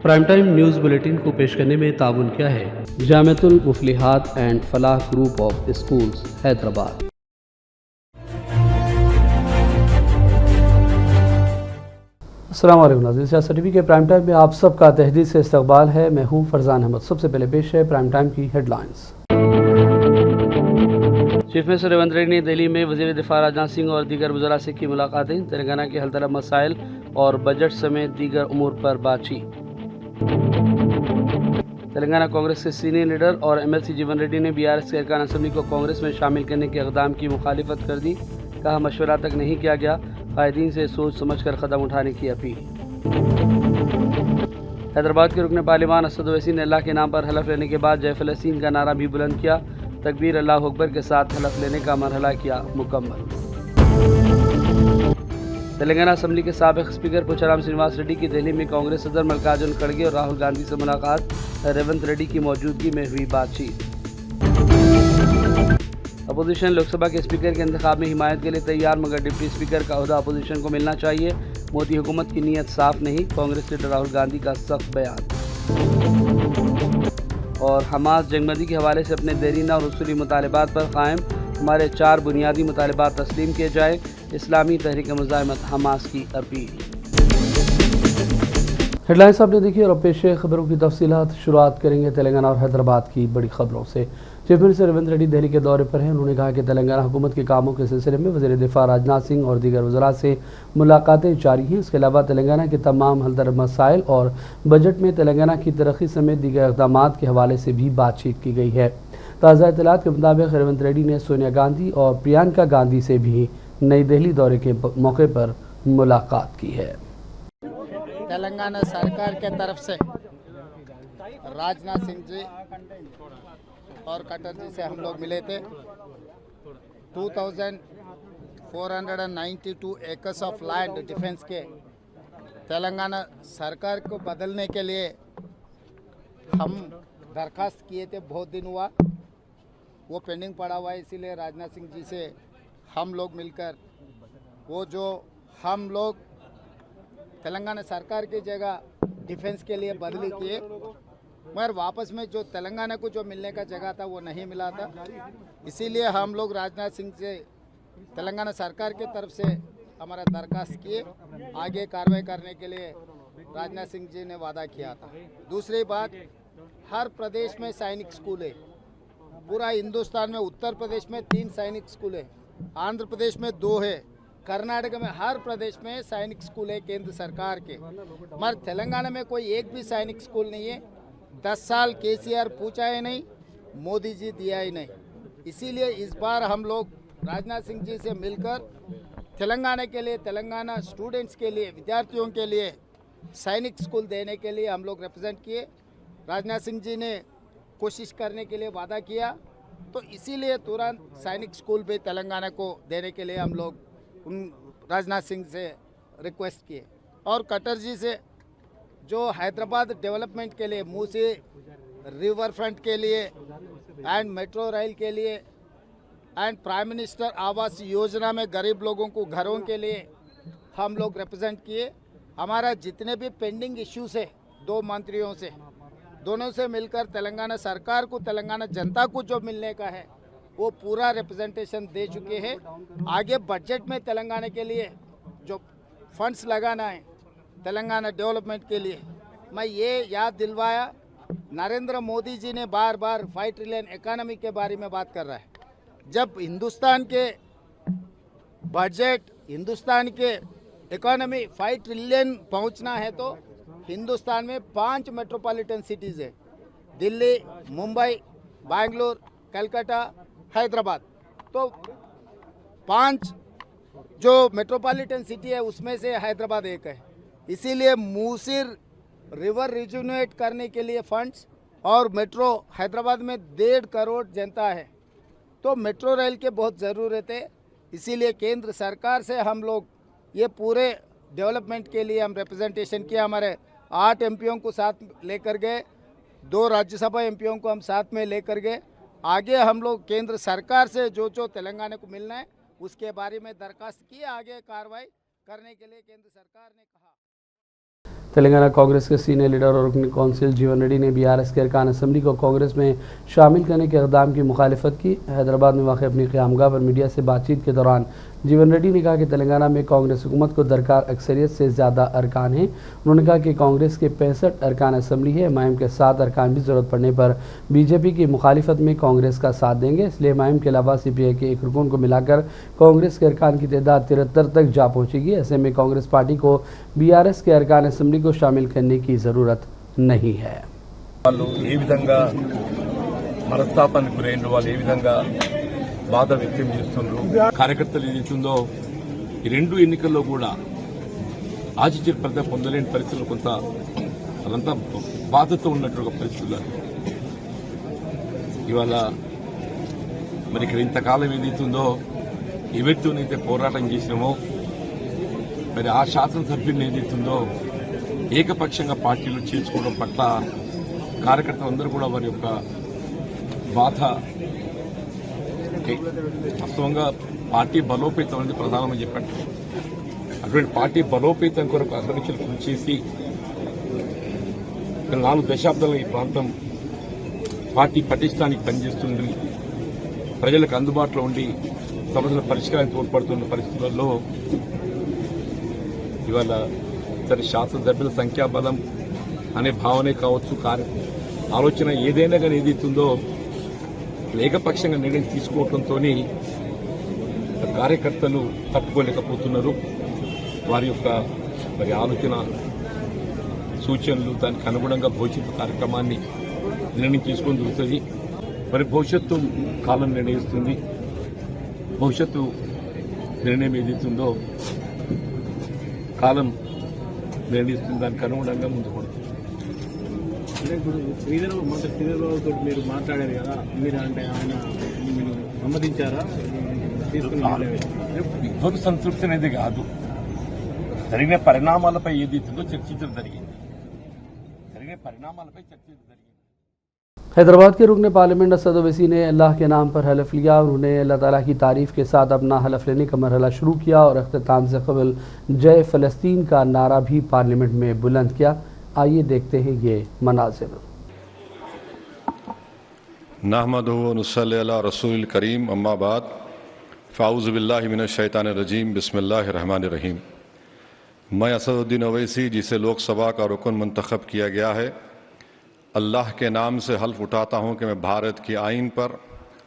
Prime time news bulletin को पेश करने में ताउन किया है Jamiatul Muflihat and Falah group of schools Hyderabad. अस्सलाम वालेकुम नाज़रीन, सियासत टीवी के प्राइम टाइम में आप सबका तहदीद से इस्तकबाल है। मैं हूं फरजान अहमद। सबसे पहले पेश है प्राइम टाइम की headlines. Chief minister Revanth Reddy ने दिल्ली में वज़ीर दिफा राजनाथ सिंह और दीगर वज़रा से की मुलाकातें। तेलंगाना के हल तलब मसाइल और बजट समेत दीगर उमूर पर बातचीत। तेलंगाना कांग्रेस के सीनियर लीडर और एमएलसी जीवन रेड्डी ने बीआरएस के अरकान असम्बली को कांग्रेस में शामिल करने के इक़दाम की मुखालिफत कर दी। कहा, मशवरा तक नहीं किया गया, कायदीन से सोच समझ कर कदम उठाने की अपील। हैदराबाद के रुकन पार्लिमान असद ओवैसी ने अल्लाह के नाम पर हलफ लेने के बाद जय फ़लस्तीन का नारा भी बुलंद किया। तकबीर अल्लाहु अकबर के साथ हलफ लेने का मरहला किया मुकम्मल। तेलंगाना असम्बली के साबिक़ स्पीकर पोचाराम श्रीनिवास रेड्डी की दिल्ली में कांग्रेस सदर मल्लिकार्जुन खड़गे और राहुल गांधी से मुलाकात। रेवंत रेड्डी की मौजूदगी में हुई बातचीत। अपोजिशन लोकसभा के स्पीकर के इंतखाब में हिमायत के लिए तैयार, मगर डिप्टी स्पीकर का ओहदा अपोजिशन को मिलना चाहिए। मोदी हुकूमत की नीयत साफ नहीं, कांग्रेस लीडर राहुल गांधी का सख्त बयान। और हमास जंगबंदी के हवाले से अपने देरीना और उसूली मुतालबात पर कायम, हमारे 4 बुनियादी मुतालबात तस्लीम किए जाए। इस्लामी तहरीक मुज़ाहिमत हमास की अपील। हेडलाइंस आपने देखी और अब पेश खबरों की तफसीलात। शुरुआत करेंगे तेलंगाना और हैदराबाद की बड़ी खबरों से। चीफ मिनिस्टर रेवंत रेड्डी दिल्ली के दौरे पर हैं। उन्होंने कहा कि तेलंगाना हुकूमत के कामों के सिलसिले में वज़ीर दिफा राजनाथ सिंह और दीगर वज़रा से मुलाकातें जारी हैं। इसके अलावा तेलंगाना के तमाम हलदर मसाइल और बजट में तेलंगाना की तरक्की समेत दीगर इक़दामात के हवाले से भी बातचीत की गई है। ताज़ा इत्तलात के मुताबिक रेवंत रेड्डी ने सोनिया गांधी और प्रियंका गांधी से भी नई दिल्ली दौरे के मौके पर मुलाकात की है। तेलंगाना सरकार के तरफ से राजनाथ सिंह जी और कटर जी से हम लोग मिले थे। 2492 एकर्स ऑफ लैंड डिफेंस के तेलंगाना सरकार को बदलने के लिए हम दरखास्त किए थे। बहुत दिन हुआ, वो पेंडिंग पड़ा हुआ है। इसीलिए राजनाथ सिंह जी से हम लोग मिलकर वो जो हम लोग तेलंगाना सरकार की जगह डिफेंस के लिए बदली किए, मगर वापस में जो तेलंगाना को जो मिलने का जगह था वो नहीं मिला था। इसीलिए हम लोग राजनाथ सिंह से तेलंगाना सरकार के तरफ से हमारा दरखास्त किए, आगे कार्रवाई करने के लिए राजनाथ सिंह जी ने वादा किया था। दूसरी बात, हर प्रदेश में सैनिक स्कूल है। पूरा हिंदुस्तान में उत्तर प्रदेश में 3 सैनिक स्कूल है, आंध्र प्रदेश में 2 है, कर्नाटक में हर प्रदेश में सैनिक स्कूल है केंद्र सरकार के, मगर तेलंगाना में कोई एक भी सैनिक स्कूल नहीं है। 10 साल केसीआर पूछा है नहीं, मोदी जी दिया ही नहीं। इसीलिए इस बार हम लोग राजनाथ सिंह जी से मिलकर तेलंगाना के लिए, तेलंगाना स्टूडेंट्स के लिए, विद्यार्थियों के लिए सैनिक स्कूल देने के लिए हम लोग रिप्रेजेंट किए। राजनाथ सिंह जी ने कोशिश करने के लिए वादा किया, तो इसीलिए तुरंत सैनिक स्कूल भी तेलंगाना को देने के लिए हम लोग राजनाथ सिंह से रिक्वेस्ट किए। और कटर जी से जो हैदराबाद डेवलपमेंट के लिए, मूसी रिवर फ्रंट के लिए एंड मेट्रो रेल के लिए and prime minister Awas Yojana में गरीब लोगों को घरों के लिए हम लोग रिप्रेजेंट किए। हमारा जितने भी पेंडिंग इश्यूज है 2 मंत्रियों से, दोनों से मिलकर तेलंगाना सरकार को, तेलंगाना जनता को जो मिलने का है वो पूरा रिप्रेजेंटेशन दे चुके हैं। आगे बजट में तेलंगाना के लिए जो फंड्स लगाना है तेलंगाना डेवलपमेंट के लिए, मैं ये याद दिलवाया। नरेंद्र मोदी जी ने बार बार 5 ट्रिलियन इकोनॉमी के बारे में बात कर रहा है। जब हिंदुस्तान के बजट, हिंदुस्तान के इकोनॉमी 5 ट्रिलियन पहुंचना है तो हिंदुस्तान में 5 मेट्रोपॉलिटन सिटीज़ है, दिल्ली, मुंबई, बेंगलुरु, कलकत्ता, हैदराबाद। तो 5 जो मेट्रोपॉलिटन सिटी है उसमें से हैदराबाद एक है। इसीलिए मूसी रिवर रिजुनेट करने के लिए फंड्स और मेट्रो, हैदराबाद में 1.5 करोड़ जनता है तो मेट्रो रेल के बहुत ज़रूरत है। इसीलिए केंद्र सरकार से हम लोग ये पूरे डेवलपमेंट के लिए हम रिप्रेजेंटेशन किया। हमारे 8 एमपीओं को साथ लेकर गए, 2 राज्यसभा एमपीओं को हम साथ में लेकर गए। आगे हम लोग केंद्र सरकार से जो तेलंगाना को मिलना है उसके बारे में दरखास्त की, आगे कार्रवाई करने के लिए केंद्र सरकार ने कहा। तेलंगाना कांग्रेस के सीनियर लीडर और रुकन कौंसिल जीवन रेड्डी ने बीआरएस के अरकान असम्बली को कांग्रेस में शामिल करने के इक़दाम की मुखालिफत की। हैदराबाद में वाक़ अपनी क़यामगाह पर मीडिया से बातचीत के दौरान जीवन रेड्डी ने कहा कि तेलंगाना में कांग्रेस हुकूमत को दरकार अक्सरियत से ज़्यादा अरकान हैं। उन्होंने कहा कि कांग्रेस के 65 अरकान असम्बली है, एमआईएम के 7 अरकान भी ज़रूरत पड़ने पर बीजेपी की मुखालिफत में कांग्रेस का साथ देंगे। इसलिए एमआईएम के अलावा सीपीआई के एक रुकन को मिलाकर कांग्रेस के अरकान की तादाद 73 तक जा पहुँचेगी। ऐसे में कांग्रेस पार्टी को बीआरएस के अरकान असम्बली को शामिल करने की ज़रूरत नहीं है। మనస్తాపానికి గురైన వాళ్ళు ఏ విధంగా బాధ వ్యక్తం చేస్తున్నారు, కార్యకర్తలు ఏదైతుందో ఈ రెండు ఎన్నికల్లో కూడా ఆచితూచి పొందలేని పరిస్థితులు, కొంత అదంతా బాధతో ఉన్నటువంటి పరిస్థితులు. ఇవాళ మరి ఇక్కడ ఇంతకాలం ఏదైతుందో ఎవరితోనైతే పోరాటం చేసినామో మరి ఆ శాసనసభ్యులను ఏదైతుందో ఏకపక్షంగా పార్టీలో చేర్చుకోవడం పట్ల కార్యకర్తలందరూ కూడా వారి యొక్క బాధ, వాస్తవంగా పార్టీ బలోపేతం అనేది ప్రధానమని చెప్పారు. అటువంటి పార్టీ బలోపేతం కొరకు అగ్రనిశలు కృషి చేసి 4 దశాబ్దాల ఈ ప్రాంతం పార్టీ పటిష్టానికి పనిచేస్తుంది, ప్రజలకు అందుబాటులో ఉండి సమస్యల పరిష్కారానికి తోడ్పడుతున్న పరిస్థితుల్లో ఇవాళ సరే శాసనసభ్యుల సంఖ్యాబలం అనే భావనే కావచ్చు, ఆలోచన ఏదైనా కానీ ఏదైతుందో ఏకపక్షంగా నిర్ణయం తీసుకోవడంతో కార్యకర్తలు తట్టుకోలేకపోతున్నారు. వారి యొక్క మరి ఆలోచన సూచనలు దానికి అనుగుణంగా భవిష్యత్తు కార్యక్రమాన్ని నిర్ణయం తీసుకొని జరుగుతుంది. మరి భవిష్యత్తు కాలం నిర్ణయిస్తుంది. భవిష్యత్తు నిర్ణయం ఏదైతుందో కాలం నిర్ణయిస్తుంది, దానికి అనుగుణంగా ముందుకు పడుతుంది. ఇప్పుడు శ్రీధరబాబుతో మీరు మాట్లాడారు కదా, మీరు అంటే ఆయన మీరు సమ్మతించారా? విద్వత్ సంతృప్తి అనేది కాదు, జరిగిన పరిణామాలపై ఏదైతుందో చర్చించడం జరిగింది. हैदराबाद के रुकन पार्लियामेंट असद ओवैसी ने अल्लाह के नाम पर हलफ लिया। उन्होंने अल्लाह ताला की तारीफ़ के साथ अपना हलफ लेने का मरहला शुरू किया और अख्ताम से कबल जय फ़लस्तीन का नारा भी पार्लियामेंट में बुलंद किया। आइए देखते हैं ये मनाज़िर। नहमदुहु व नुसल्ली अला रसूलिल करीम, अम्मा बाद, फ़ाऊज़ु बिल्लाहि मिनश शैतानिर रजीम, बिस्मिल्लाहिर रहमानिर रहीम। मैं असदुद्दीन ओवैसी, जिसे लोकसभा का रुकन मुंतखब किया गया है, अल्लाह के नाम से हल्फ उठाता हूँ कि मैं भारत की आइन पर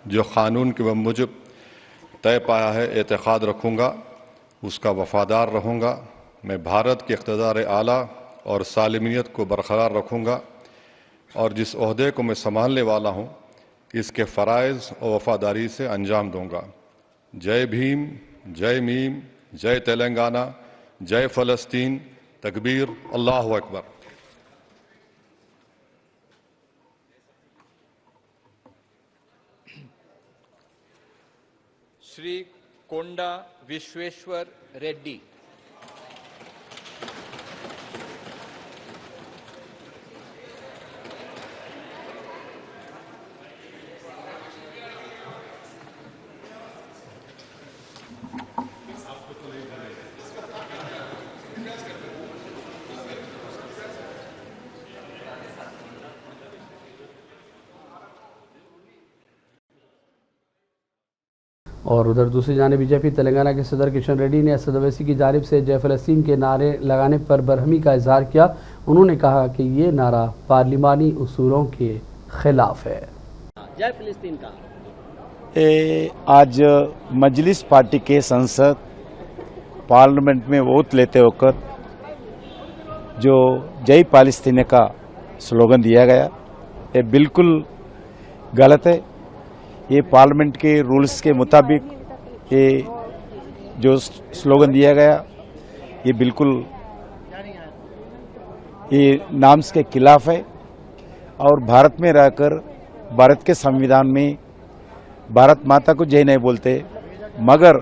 जो क़ानून के मुजब तय पाया है एतक़ाद रखूँगा, उसका वफ़ादार रहूँगा। मैं भारत के इक़्तिदार आला और सालिमियत को बरकरार रखूँगा और जिस ओहदे को मैं संभालने वाला हूँ इसके फ़राइज़ और वफ़ादारी से अंजाम दूँगा। जय भीम, जय मीम, जय तेलंगाना, जय फ़लस्तीन, तकबीर, अल्लाहु अकबर। श्री कोंडा विश्वेश्वर रेड्डी। और उधर दूसरी जाने बीजेपी तेलंगाना के सदर किशन रेड्डी ने असद ओवैसी की जानिब से जय फ़लस्तीन के नारे लगाने पर बरहमी का इजहार किया। उन्होंने कहा कि ये नारा पार्लिमानी उसूलों के खिलाफ है। जय फ़लस्तीन का आज मजलिस पार्टी के संसद पार्लियामेंट में वोट लेते होकर जो जय फ़लस्तीन का स्लोगन दिया गया, ये बिल्कुल गलत है। ये पार्लियामेंट के रूल्स के मुताबिक ये जो स्लोगन दिया गया ये बिल्कुल ये नाम्स के खिलाफ है और भारत में रहकर भारत के संविधान में भारत माता को जय नहीं बोलते, मगर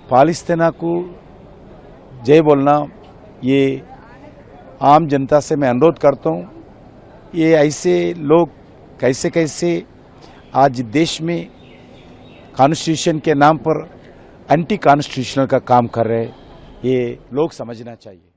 फ़लस्तीन को जय बोलना, ये आम जनता से मैं अनुरोध करता हूँ। ये ऐसे लोग कैसे कैसे आज देश में कॉन्स्टिट्यूशन के नाम पर एंटी कॉन्स्टिट्यूशनल का काम कर रहे हैं, ये लोग समझना चाहिए।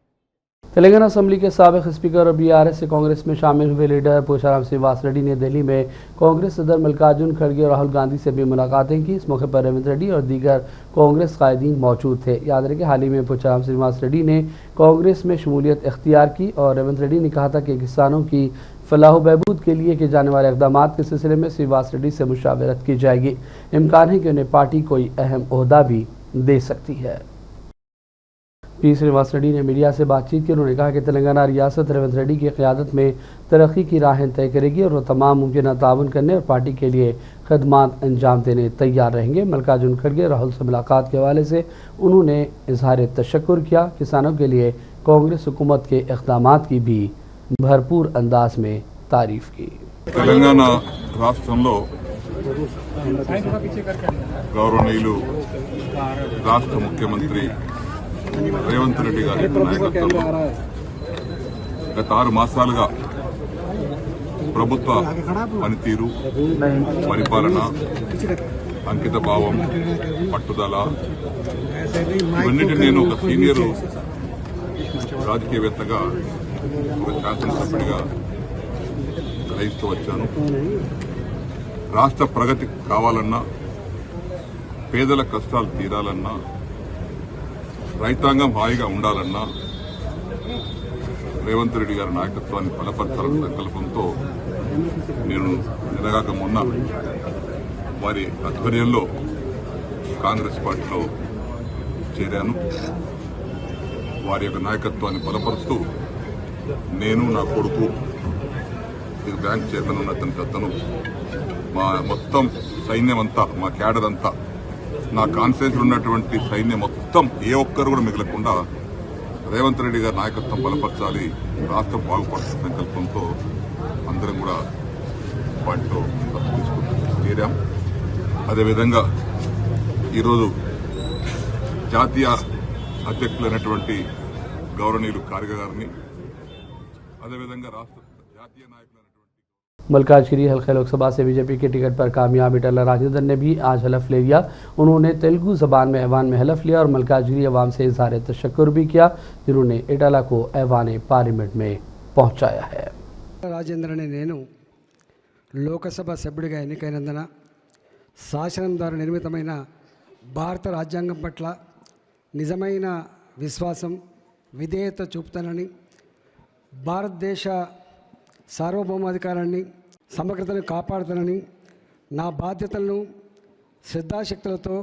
तेलंगाना असम्बली के साबिक स्पीकर और बीआरएस से कांग्रेस में शामिल हुए लीडर पोचाराम श्रीनिवास रेड्डी ने दिल्ली में कांग्रेस सदर मल्लिकार्जुन खड़गे और राहुल गांधी से भी मुलाकातें की। इस मौके पर रेवंत रेड्डी और दीगर कांग्रेस कायदीन मौजूद थे। याद रहे कि हाल ही में पोचाराम श्रीनिवास रेड्डी ने कांग्रेस में शमूलियत इख्तियार की और रेवंत रेड्डी ने कहा था कि किसानों की फलाह बहबूद के लिए किए जाने वाले इक़दाम के सिलसिले में श्रीनिवास रेड्डी से मुशावरत की जाएगी। इम्कान है कि उन्हें पार्टी कोई अहम ओहदा भी दे सकती है। पी श्रीनिवास रेड्डी ने मीडिया से बातचीत की। उन्होंने कहा कि तेलंगाना रियासत रेवंत रेड्डी की क़यादत में तरक्की की राहें तय करेगी और वो तमाम मुमकिन ताउन करने और पार्टी के लिए खदमात अंजाम देने तैयार रहेंगे। मल्लिकार्जुन खड़गे राहुल से मुलाकात के हवाले से उन्होंने इजहार तशक्कुर किया। किसानों के लिए कांग्रेस हुकूमत के इक़दामात की भी भरपूर अंदाज में तारीफ की। తెలంగాణ రాష్ట్రంలో గౌరవనీయులు రాష్ట్ర ముఖ్యమంత్రి రేవంత్ రెడ్డి గారి నాయకత్వంలో గత 6 మాసాలుగా ప్రభుత్వ పనితీరు, పరిపాలన, అంకిత భావం, పట్టుదల ఇవన్నిటిని నేను ఒక సీనియర్ రాజకీయవేత్తగా, ఒక శాసనసభ్యుడిగా గ్రహిస్తూ వచ్చాను. రాష్ట్ర ప్రగతి కావాలన్నా, పేదల కష్టాలు తీరాలన్నా, రైతాంగం హాయిగా ఉండాలన్నా రేవంత్ రెడ్డి గారి నాయకత్వాన్ని బలపరచాలన్న సంకల్పంతో నేను నిన్నగాక మొన్న వారి ఆధ్వర్యంలో కాంగ్రెస్ పార్టీలో చేరాను. వారి యొక్క నాయకత్వాన్ని బలపరుస్తూ నేను, నా కొడుకు, ఇది బ్యాంక్ చైర్మన్ ఉన్న అతను, మా మొత్తం సైన్యం అంతా, మా క్యాడర్ అంతా, నా కాన్ఫరెన్స్ ఉన్నటువంటి సైన్యం మొత్తం ఏ ఒక్కరు కూడా మిగలకుండా రేవంత్ రెడ్డి గారి నాయకత్వం బలపరచాలి, రాష్ట్రం బాగుపడుతున్న సంకల్పంతో అందరం కూడా వాటితో తీరాం. అదేవిధంగా ఈరోజు జాతీయ అధ్యక్షులైనటువంటి గౌరవనీయులు ఖార్గే గారిని, అదేవిధంగా రాష్ట్ర జాతీయ నాయకులైనటువంటి मल्लिकार्जुन हल्के लोकसभा से बीजेपी के टिकट पर कामयाब ईटला राजेंद्र ने भी आज हलफ ले लिया। उन्होंने तेलुगु जबान में ऐवान में हलफ लिया और मल्लिकार्जुन अवाम से इजहार तशक्कुर भी किया, जिन्होंने ईटला को ऐवान पार्लियामेंट में पहुंचाया है। రాజేంద్ర అనే నేను లోకసభ సభ్యుడిగా ఎన్నికైనందున శాసనం ద్వారా నిర్మితమైన భారత రాజ్యాంగం పట్ల నిజమైన విశ్వాసం, విధేయత చూపుతానని, భారతదేశ సార్వభౌమాధికారాన్ని, సమగ్రతను కాపాడుతానని, నా బాధ్యతలను శ్రద్ధాశక్తులతో,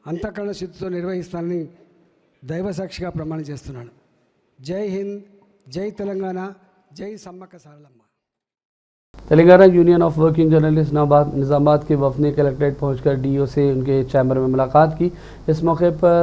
అంతఃకరణ శుద్ధితో నిర్వహిస్తానని దైవసాక్షిగా ప్రమాణం చేస్తున్నాను. జై హింద్, జై తెలంగాణ, జై Sammakka Saralamma. Telangana union of working journalist Nizamabad के वफद ने कलेक्ट्रेट पहुंचकर डीओ से उनके चैम्बर में मुलाकात की। इस मौके पर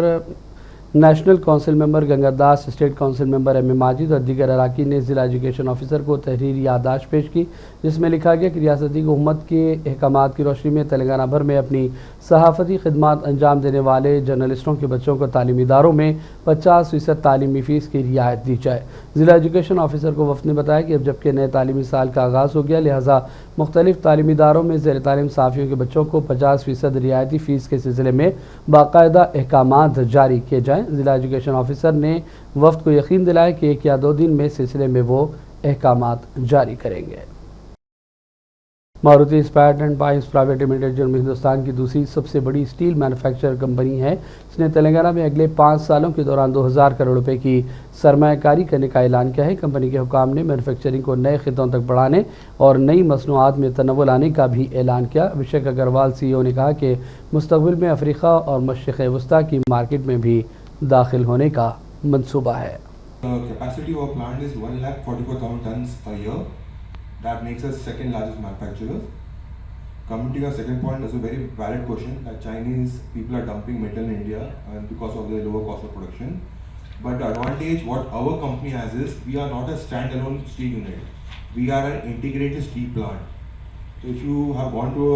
national council member Ganga Das, state council member M A Majid और दीगर अराकीन ने जिला एजुकेशन ऑफिसर को तहरीरी याददाश्त पेश की, जिसमें लिखा गया कि रियासती हुकूमत के अहकामात की रोशनी में तेलंगाना भर में अपनी सहाफ़ती खिदमात अंजाम देने वाले जर्नलिस्टों के बच्चों को तालीमी इदारों में 50% तालीमी फ़ीस की रियायत दी जाए। जिला एजुकेशन ऑफिसर को वफ़द ने बताया कि अब जबकि नए तालीमी साल का आगाज़ हो गया, लिहाजा मुख्तलिफ तालीमी इदारों में ज़ेर तालीम सहाफ़ियों के बच्चों को 50% रियायती फ़ीस के सिलसिले में बाकायदा अहकामात जारी किए जाएँ। जिला एजुकेशन ऑफिसर ने वफ़द को यकीन दिलाया कि 1 या 2 दिन में सिलसिले में वो अहकामात जारी करेंगे। मारुति इस्पात एंड पाइप्स प्राइवेट लिमिटेड जो हिंदुस्तान की दूसरी सबसे बड़ी स्टील मैन्युफैक्चर कंपनी है, इसने तेलंगाना में अगले 5 सालों के दौरान 2000 करोड़ रुपए की सरमायाकारी करने का ऐलान किया है। कंपनी के हुकाम ने मैन्युफैक्चरिंग को नए खितों तक बढ़ाने और नई मसनूआत में तनव्वुर लाने का भी ऐलान किया। अभिषेक अग्रवाल CEO ने कहा कि मुस्तकबिल में अफ्रीका और मशरिक़ वस्ता की मार्केट में भी दाखिल होने का मंसूबा है। Capacity of our plant is 1,44,000 tons a year. That makes us second largest manufacturer. Coming to your second point, is a very valid question that Chinese people are dumping metal in India and because of the lower cost of production. But the advantage what our company has is we are not a standalone steel unit. We are an integrated steel plant. So if you have gone to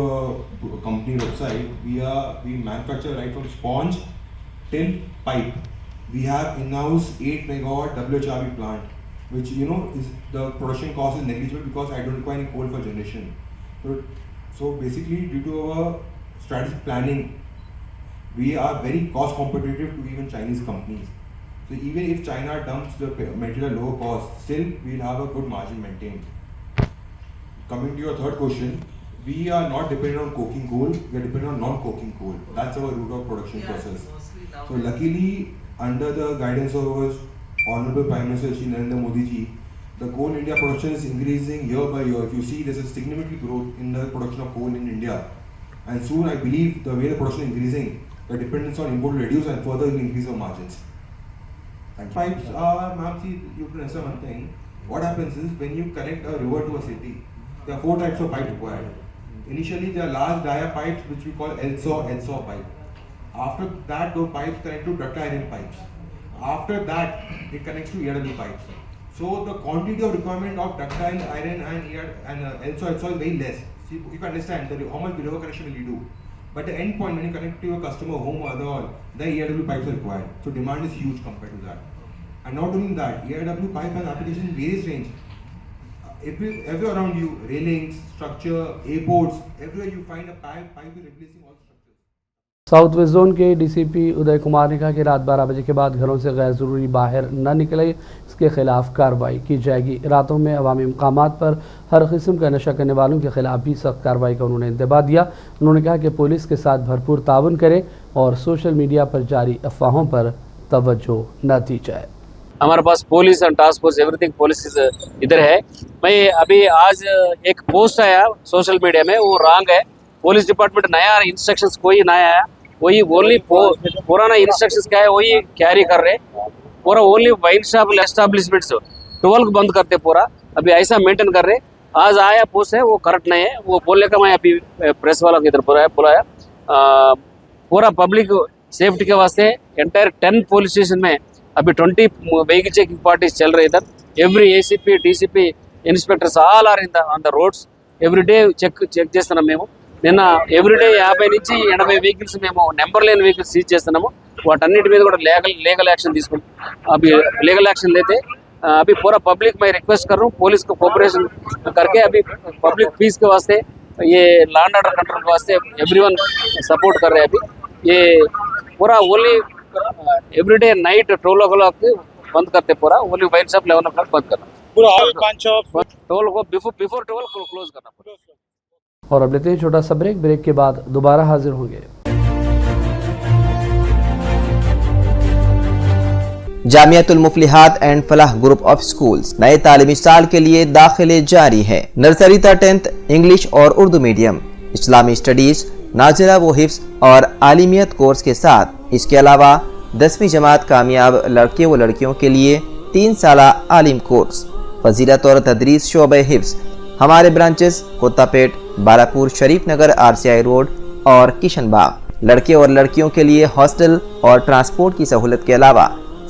a company website, we manufacture right from sponge till pipe. We have in-house 8 megawatt WHRV plant, which is the production cost is negligible because I don't require any coal for generation. So basically, due to our strategic planning, we are very cost competitive to even Chinese companies. So even if China dumps the material at low cost, still we'll have a good margin maintained. Coming to your third question, we are not dependent on coking coal, we are dependent on non-coking coal. That's our route of production process. So luckily, under the guidance of our Honorable Prime Minister Shri Narendra Modi ji, the coal India production is increasing year by year. If you see, there's a significant growth in the production of coal in India. And soon, I believe, the way the production is increasing, the dependence on import will reduce and further will increase our margins. Pipes are, ma'am, see, you have to understand one thing. What happens is, when you connect a river to a city, there are 4 types of pipe required. Initially, there are large dia pipes which we call LSAW pipe. After that, those pipes connect to ductile iron pipes. After that, it connects to ERW pipes. So the quantity of requirement of ductile iron and LSAW is very less. So you can understand that how much river connection will you do. But the end point, when you connect to your customer home or other, the ERW pipes are required. So demand is huge compared to that. And not only that, ERW pipe has application in various range. Everywhere around you, railings, structure, airports, everywhere you find a pipe is replacing all structures. South west zone के DCP Uday Kumar ने कहा कि रात 12 बजे के बाद घरों से गैर ज़रूरी बाहर न निकले, इसके खिलाफ कार्रवाई की जाएगी। रातों में अवामी मकामात पर हर किस्म का नशा करने वालों के खिलाफ भी सख्त कार्रवाई का उन्होंने इंतबाह दिया। उन्होंने कहा कि पुलिस के साथ भरपूर ताउन करें और सोशल मीडिया पर जारी अफवाहों पर तवज्जो न दी जाए। हमारे पास police and task force everything police इधर है। मैं अभी आज एक पोस्ट आया सोशल मीडिया में, वो रॉन्ग है। पुलिस डिपार्टमेंट नया इंस्ट्रक्शंस कोई नया आया, वही ओनली पुराना इंस्ट्रक्शंस क्या है वही कैरी कर रहे। पूरा ओनली वाइन शॉप एस्टैब्लिशमेंट्स 12 को बंद करते पूरा, अभी ऐसा मेंटेन कर रहे। आज आया पोस्ट है वो करेक्ट नहीं है, वो बोलने का मैं अभी प्रेस वालों की इधर बुलाया। पूरा पब्लिक सेफ्टी के वास्ते एंटायर 10 पुलिस स्टेशन में अभी 20 vehicle checking parties चल रहे इधर। Every ACP, DCP, inspectors all are on the roads every day check చేస్తున్నాం మేము। నిన్న ఎవ్రీడే 50 నుంచి 80 వెహికల్స్ మేము నెంబర్ లేని వెహికల్స్ సీజ్ చేస్తున్నాము। వాటన్నిటి మీద కూడా लीगल एक्शन తీసుకుంటాం। अभी लीगल एक्शन लेते अभी पूरा पब्लिक मैं रिक्वेस्ट कर रहा हूँ पुलिस को कोऑपरेशन करके अभी पब्लिक पीस के वास्ते ये लॉ एंड ऑर्डर कंट्रोल के वास्ते एवरीवन सपोर्ट कर रहे हैं। अभी ये पूरा ओनली एवरीडे नाइट 12 o'clock बंद करते, पूरा ओनली वाइन शॉप 11 o'clock बंद करना, पूरा ऑल पांच शॉप 12 को बिफोर 12 को क्लोज करना पूरा। और अब लेते हैं छोटा सा ब्रेक के बाद दोबारा हाजिर होंगे। Jamiatul Muflihat and Falah group of schools नए तालीमी साल के लिए दाखिले जारी है। नर्सरी तक 10th इंग्लिश और उर्दू मीडियम, इस्लामी स्टडीज, नाजिरा व हिफ्स और आलिमियत कोर्स के साथ इसके अलावा 10वीं जमात कामयाब लड़के व लड़कियों के लिए 3 साला आलिम कोर्स, फजीलत और तदरीस शोबे हिफ्स। हमारे ब्रांचेस कोत्तापेट, बालापुर, शरीफ नगर, RCI रोड और किशनबाग। लड़के और लड़कियों के लिए हॉस्टल और ट्रांसपोर्ट की सहूलत के अलावा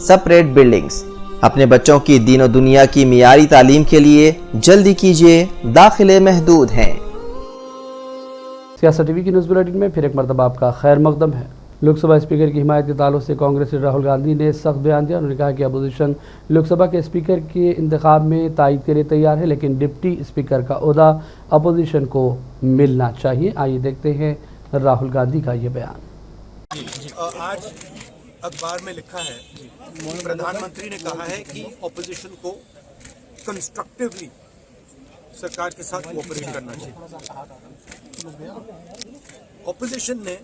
सेपरेट बिल्डिंग्स। अपने बच्चों की दीन दुनिया की मियारी तालीम के लिए जल्दी कीजिए, दाखिले महदूद हैं। सियासत टीवी की न्यूज़ बुलेटिन में फिर एक मरतबा आपका खैर मकदम है। लोकसभा स्पीकर की हिमायत के ताल्लुक से कांग्रेस से राहुल गांधी ने सख्त बयान दिया। उन्होंने कहा कि अपोजिशन लोकसभा के स्पीकर के इंतखाब में तायद के लिए तैयार है, लेकिन डिप्टी स्पीकर का ओहदा अपोजिशन को मिलना चाहिए। आइए देखते हैं राहुल गांधी का ये बयान। आज अखबार में लिखा है, प्रधानमंत्री ने कहा है कि ऑपोजिशन को कंस्ट्रक्टिवली सरकार के साथ कोऑपरेट करना चाहिए। ऑपोजिशन ने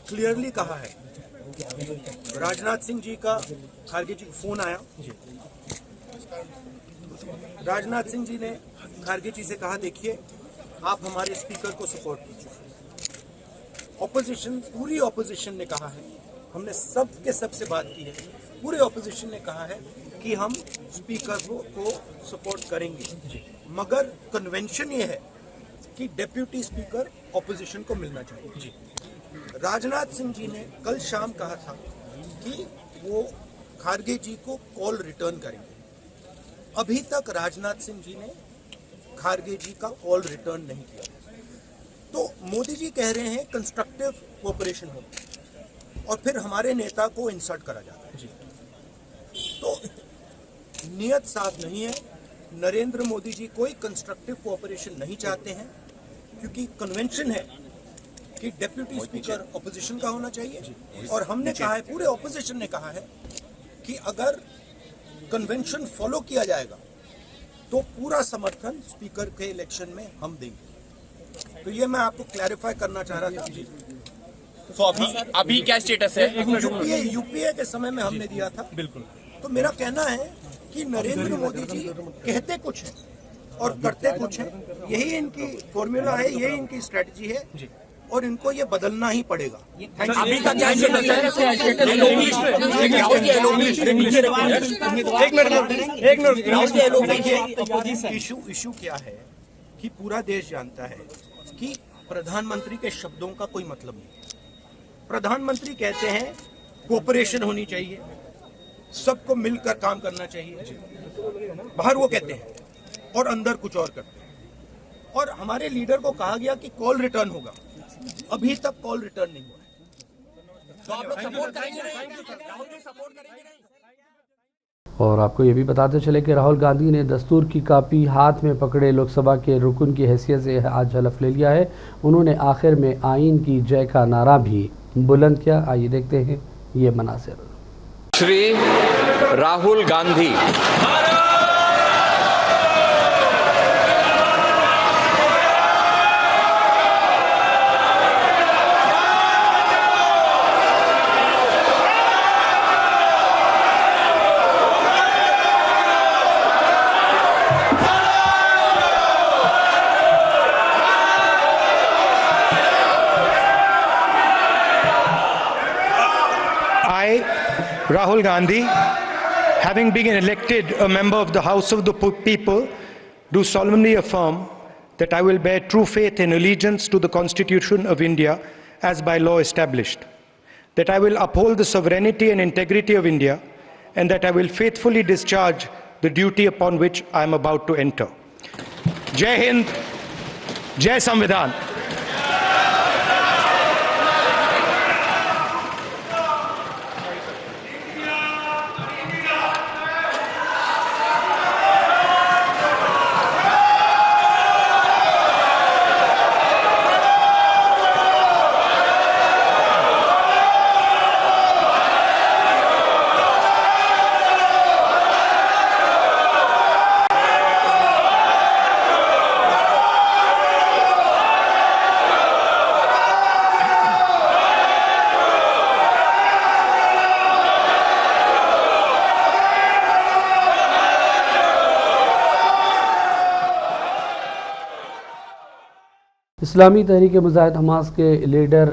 क्लियरली कहा है, राजनाथ सिंह जी का खारगे जी को फोन आया, राजनाथ सिंह जी ने खारगे जी से कहा देखिए आप हमारे स्पीकर को सपोर्ट कीजिए। ऑपोजिशन, पूरी ऑपोजिशन ने कहा है, हमने सबसे बात की है, पूरे ऑपोजिशन ने कहा है कि हम स्पीकर को सपोर्ट करेंगे, मगर कन्वेंशन ये है कि डेप्यूटी स्पीकर ऑपोजिशन को मिलना चाहिए। राजनाथ सिंह जी ने कल शाम कहा था कि वो खारगे जी को कॉल रिटर्न करेंगे। अभी तक राजनाथ सिंह जी ने खारगे जी का कॉल रिटर्न नहीं किया। तो मोदी जी कह रहे हैं कंस्ट्रक्टिव कोऑपरेशन हो, और फिर हमारे नेता को इंसल्ट करा जाता है। तो नियत साफ नहीं है। नरेंद्र मोदी जी कोई कंस्ट्रक्टिव कोऑपरेशन नहीं चाहते हैं, क्योंकि कन्वेंशन है कि डेप्यूटी स्पीकर ऑपोजिशन का होना चाहिए और हमने कहा है, पूरे ऑपोजिशन ने कहा है कि अगर कन्वेंशन फॉलो किया जाएगा तो पूरा समर्थन स्पीकर के इलेक्शन में हम देंगे। तो ये मैं आपको क्लैरिफाई करना चाह रहा था। तो अभी क्या स्टेटस है? यूपीए के समय में हमने दिया था। बिल्कुल। तो मेरा कहना है कि नरेंद्र मोदी जी कहते कुछ है और करते कुछ है, यही इनकी फॉर्मूला है, यही इनकी स्ट्रेटजी है और इनको ये बदलना ही पड़ेगा। अभी का क्या स्टेटस है? इशू क्या है कि पूरा देश जानता है कि प्रधानमंत्री के शब्दों का कोई मतलब नहीं। प्रधानमंत्री कहते हैं कोऑपरेशन होनी चाहिए, सबको मिलकर काम करना चाहिए, बाहर वो कहते हैं और अंदर कुछ और करते हैं। और हमारे लीडर को कहा गया कि कॉल रिटर्न होगा, अभी तक कॉल रिटर्न नहीं हुआ है। तो आप लोग सपोर्ट करेंगे? राहुल जी सपोर्ट करेंगे? और आपको ये भी बताते चले कि राहुल गांधी ने दस्तूर की कॉपी हाथ में पकड़े लोकसभा के रुकन की हैसियत से आज हलफ ले लिया है। उन्होंने आखिर में आइन की जय का नारा भी बुलंद किया। आइए देखते हैं ये मनासिर। Shri Rahul Gandhi Rahul Gandhi, having been elected a member of the House of the People, do solemnly affirm that I will bear true faith and allegiance to the Constitution of India as by law established, that I will uphold the sovereignty and integrity of India, and that I will faithfully discharge the duty upon which I am about to enter. Jai Hind, Jai Samvidhan. Islami Tehreek Mujahid Hamas के leader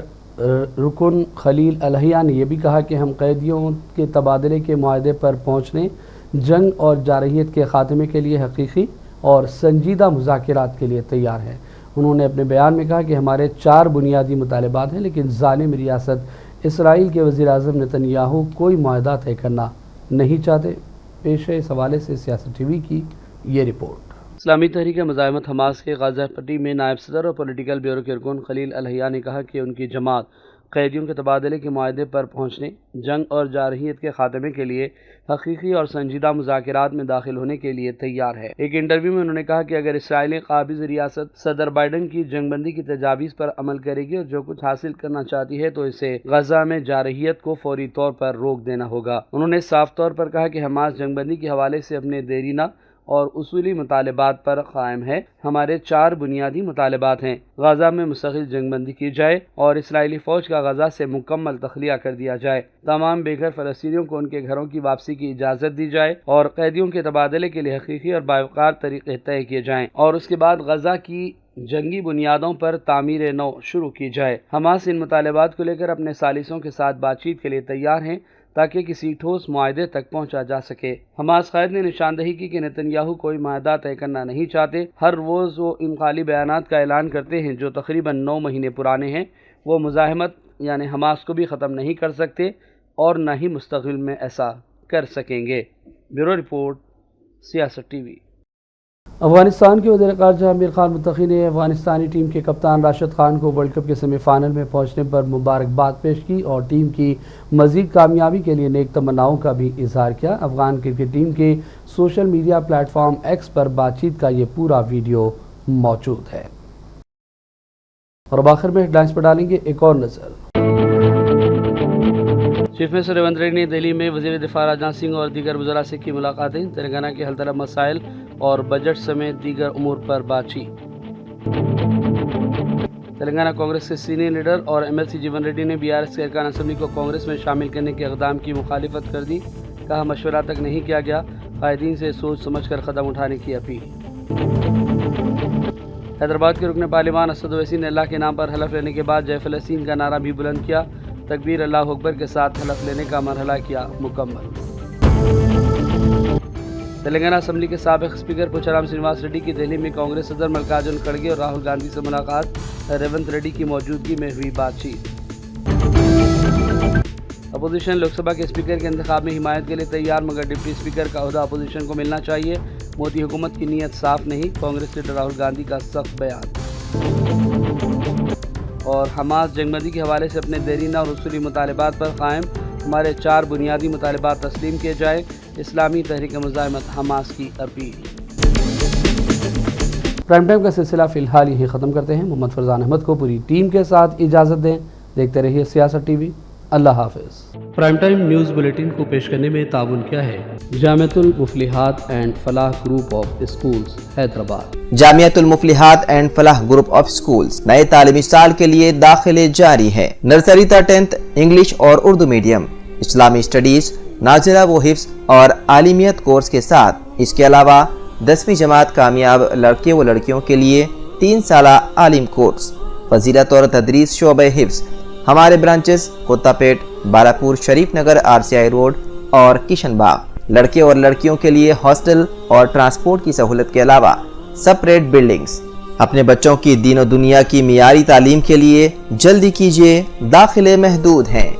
रुकन खलील अलहिया ने यह भी कहा कि हम कैदियों के तबादले के मुआहदे पर पहुँचने, जंग और जारहियत के ख़ात्मे के लिए हकीकी और संजीदा मुज़ाकिरात के लिए तैयार हैं। उन्होंने अपने बयान में कहा कि हमारे 4 बुनियादी मुतालबात हैं, लेकिन ज़ालिम रियासत इसराइल के वज़ीर आज़म नेतन्याहू कोई मुआहदा तय करना नहीं चाहते। पेश है इस हवाले से सियासत टीवी की ये रिपोर्ट। इस्लामी तहरीक मुज़ाहिमत हमास के गाज़ा पट्टी में नायब सदर और पॉलिटिकल ब्यूरो के रुकन खलील अलहिया ने कहा कि उनकी जमात कैदियों के तबादले के मुआहदे पर पहुँचने, जंग और जारहियत के ख़ात्मे के लिए हकीकी और संजीदा मुज़ाकिरात में दाखिल होने के लिए तैयार है। एक इंटरव्यू में उन्होंने कहा कि अगर इसराइली काबिज़ रियासत सदर बाइडन की जंगबंदी की तजावीज़ पर अमल करेगी और जो कुछ हासिल करना चाहती है तो इसे गजा में जारहियत को फौरी तौर पर रोक देना होगा। उन्होंने साफ तौर पर कहा कि हमास जंगबंदी के हवाले से अपने देरीना और उसूली मुतालबात पर कायम है। हमारे 4 बुनियादी मुतालबात हैं। गजा में मुस्तकिल जंगबंदी की जाए और इसराइली फ़ौज का गजा से मुकम्मल तखलिया कर दिया जाए। तमाम बेघर फ़लस्तीनियों को उनके घरों की वापसी की इजाज़त दी जाए और कैदियों के तबादले के लिए हकीकी और बावकार तरीक़े तय किए जाएँ और उसके बाद गजा की जंगी बुनियादों पर तामीर नौ शुरू की जाए। हमास इन मुतालबात को लेकर अपने सालिसों के साथ बातचीत के लिए तैयार हैं ताकि किसी ठोस मुआहदे तक पहुंचा जा सके। हमास क़ायद ने निशानदही की कि नेतन्याहू कोई मुआहदा तय करना नहीं चाहते। हर रोज़ वो इनकाली बयानात का ऐलान करते हैं जो तकरीबन 9 महीने पुराने हैं। वो मुज़ाहिमत यानी हमास को भी ख़त्म नहीं कर सकते और न ही मुस्तक़बिल में ऐसा कर सकेंगे। ब्यूरो रिपोर्ट, सियासत टीवी। अफगानिस्तान के वज़ीर ख़ारजा आमिर खान मुत्तक़ी ने अफगानिस्तानी टीम के कप्तान राशिद खान को वर्ल्ड कप के सेमीफाइनल में पहुंचने पर मुबारकबाद पेश की और टीम की मज़ीद कामयाबी के लिए नेक तमन्नाओं का भी इजहार किया। अफगान क्रिकेट टीम के सोशल मीडिया प्लेटफॉर्म एक्स पर बातचीत का ये पूरा वीडियो मौजूद है। और अब आखिर में हेडलाइंस पर डालेंगे एक और नजर। चीफ मिनिस्टर रेवंत रेड्डी ने दिल्ली में वजीर दिफा राजनाथ सिंह और दीगर वज़रा से की मुलाकातें, तेलंगाना के हल तलब मसाइल और बजट समेत दीगर उमूर पर बातचीत। तेलंगाना कांग्रेस के सीनियर लीडर और MLC जीवन रेड्डी ने BRS के अरकान असम्बली को कांग्रेस में शामिल करने के इक़दाम की मुखालिफत कर दी। कहा मशवरा तक नहीं किया गया, कायदीन से सोच समझ कर कदम उठाने की अपील। हैदराबाद के रुकन पार्लिमान असद ओवैसी ने अल्लाह के नाम पर हलफ लेने के बाद जय फ़लस्तीन का नारा भी बुलंद किया। तकबीर अल्लाह अकबर के साथ हलफ लेने का मरहला किया मुकम्मल। तेलंगाना असम्बली के साबिक़ स्पीकर पोचाराम श्रीनिवास रेड्डी की दिल्ली में कांग्रेस सदर मल्लिकार्जुन खड़गे और राहुल गांधी से मुलाकात, रेवंत रेड्डी की मौजूदगी में हुई बातचीत। अपोजिशन लोकसभा के स्पीकर के इंतखाब में हिमायत के लिए तैयार, मगर डिप्टी स्पीकर का ओहदा अपोजिशन को मिलना चाहिए। मोदी हुकूमत की नीयत साफ नहीं, कांग्रेस लीडर राहुल गांधी का सख्त बयान। और हमास जंगबंदी के हवाले से अपने देरीना और उसूली मुतालबात पर कायम, हमारे 4 बुनियादी मुतालबात तस्लीम किए जाए, इस्लामी तहरीक मुज़ाहिमत हमास की अपील। प्राइम टाइम का सिलसिला फिलहाल यही ख़त्म करते हैं। मोहम्मद फरजान अहमद को पूरी टीम के साथ इजाज़त दें। देखते रहिए सियासत TV। अल्लाह हाफिज़। प्राइम टाइम न्यूज़ बुलेटिन को पेश करने में ताउन किया है Jamiatul Muflihat and Falah group of schools Hyderabad. Jamiatul Muflihat and Falah group of schools नए तालीमी साल के लिए दाखिले जारी है। नर्सरी से 10th इंग्लिश और उर्दू मीडियम, इस्लामी स्टडीज, नाज़िला व हिफ्ज़ और आलिमियत कोर्स के साथ इसके अलावा 10वीं जमात कामयाब लड़के व लड़कियों के लिए 3 साला आलिम कोर्स, फजीलत और तदरीस शोबे हिफ्ज़। हमारे ब्रांचेस कोत्तापेट, बालापुर, शरीफ नगर, RCI रोड और किशनबाग। लड़के और लड़कियों के लिए हॉस्टल और ट्रांसपोर्ट की सहूलत के अलावा सेपरेट बिल्डिंग्स। अपने बच्चों की दीन और दुनिया की मियारी तालीम के लिए जल्दी कीजिए, दाखिले महदूद हैं।